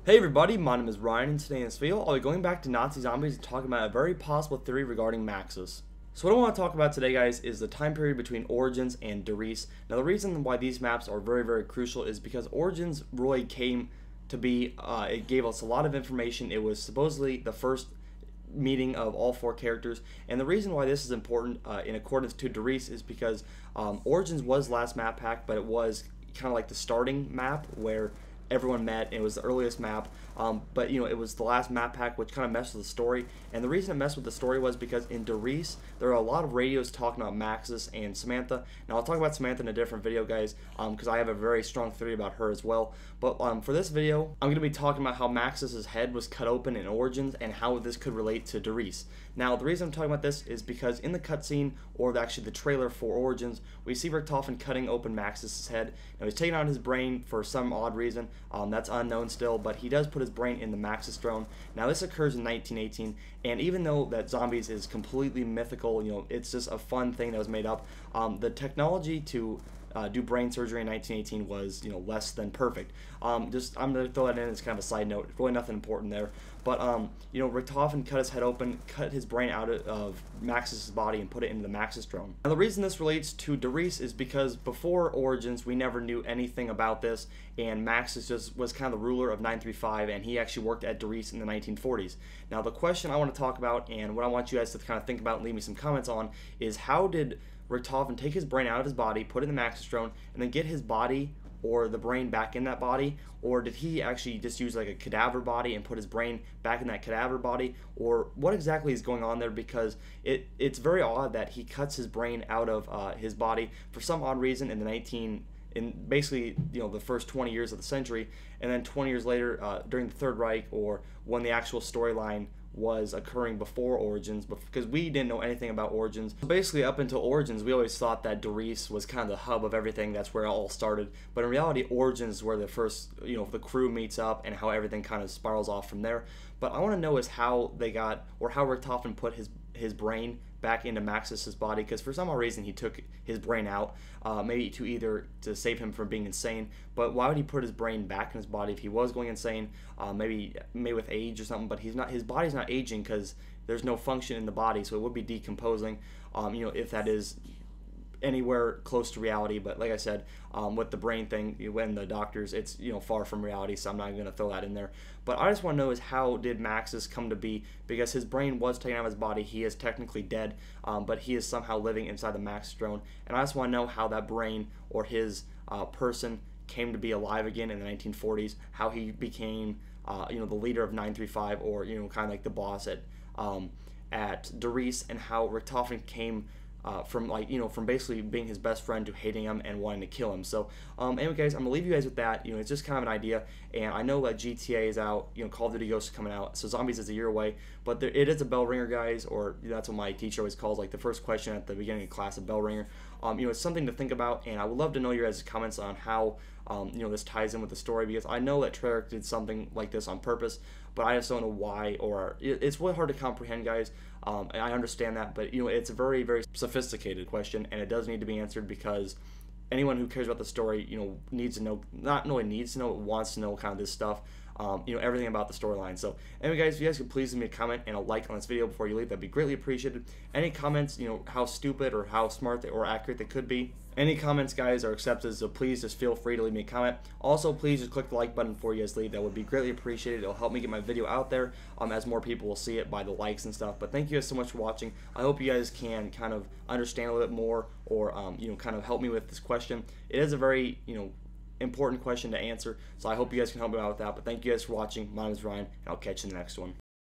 Hey everybody, my name is Ryan, and today in this video, I'll be going back to Nazi zombies and talking about a very possible theory regarding Maxis. So what I want to talk about today, guys, is the time period between Origins and Derice. Now the reason why these maps are very crucial is because Origins really came to be, it gave us a lot of information. It was supposedly the first meeting of all four characters, and the reason why this is important in accordance to Derice is because Origins was last map pack, but it was kind of like the starting map where everyone met. It was the earliest map, but it was the last map pack, which kind of messed with the story. And the reason it messed with the story was because in Derice there are a lot of radios talking about Maxis and Samantha. Now I'll talk about Samantha in a different video, guys, because I have a very strong theory about her as well. But for this video, I'm going to be talking about how Maxis's head was cut open in Origins and how this could relate to Derice. Now the reason I'm talking about this is because in the cutscene, or actually the trailer for Origins, we see Richtofen cutting open Maxis's head. Now he's taking out his brain for some odd reason. That's unknown still, but he does put his brain in the Maxis drone. Now this occurs in 1918, and even though that zombies is completely mythical, it's just a fun thing that was made up, the technology to do brain surgery in 1918 was less than perfect. I'm gonna throw that in as kind of a side note. Really nothing important there, but Richtofen cut his head open, cut his brain out of Maxis' body, and put it into the Maxis drone. Now the reason this relates to Derice is because before Origins we never knew anything about this, and Maxis just was kind of the ruler of 935, and he actually worked at Derice in the 1940s. Now the question I want to talk about, and what I want you guys to kind of think about and leave me some comments on, is how did Richtofen take his brain out of his body, put it in the Maxis drone, and then get his body or the brain back in that body? Or did he actually just use like a cadaver body and put his brain back in that cadaver body? Or what exactly is going on there? Because it's very odd that he cuts his brain out of his body for some odd reason in basically the first 20 years of the century, and then 20 years later during the Third Reich, or when the actual storyline was occurring before Origins, because we didn't know anything about Origins. So basically up until Origins we always thought that Derice was kind of the hub of everything. That's where it all started, but in reality Origins is where the first the crew meets up and how everything kind of spirals off from there. But I want to know is how they got, or how Richtofen put his brain back into Maxis' body, because for some odd reason he took his brain out, maybe to save him from being insane. But why would he put his brain back in his body if he was going insane? Maybe with age or something, but his body's not aging because there's no function in the body, so it would be decomposing, if that is anywhere close to reality. But like I said, with the brain thing, when the doctors, it's far from reality, so I'm not going to throw that in there. But I just want to know is how did Maxis come to be? Because his brain was taken out of his body, he is technically dead, but he is somehow living inside the Maxis drone, and I just want to know how that brain or his person came to be alive again in the 1940s, how he became the leader of 935, or kind of like the boss at Derice, and how Richtofen came from basically being his best friend to hating him and wanting to kill him. So anyway, guys, I'm gonna leave you guys with that. It's just kind of an idea, and I know that GTA is out, Call of Duty Ghosts is coming out, so Zombies is a year away, but it is a bell ringer, guys, or that's what my teacher always calls like the first question at the beginning of class, a bell ringer. It's something to think about, and I would love to know your guys' comments on how this ties in with the story, because I know that Treyarch did something like this on purpose, but I just don't know why, or it's really hard to comprehend, guys. I understand that, but it's a very sophisticated question, and it does need to be answered, because anyone who cares about the story needs to know, not only needs to know, but wants to know kind of this stuff, everything about the storyline. So anyway, guys, if you guys could please leave me a comment and a like on this video before you leave, that'd be greatly appreciated. Any comments, how stupid or how smart or accurate they could be, any comments, guys, are accepted, so please just feel free to leave me a comment. Also, please just click the like button before you guys leave. That would be greatly appreciated. It'll help me get my video out there, as more people will see it by the likes and stuff. But thank you guys so much for watching. I hope you guys can kind of understand a little bit more, or kind of help me with this question. It is a very important question to answer, so I hope you guys can help me out with that. But thank you guys for watching. My name is Ryan, and I'll catch you in the next one.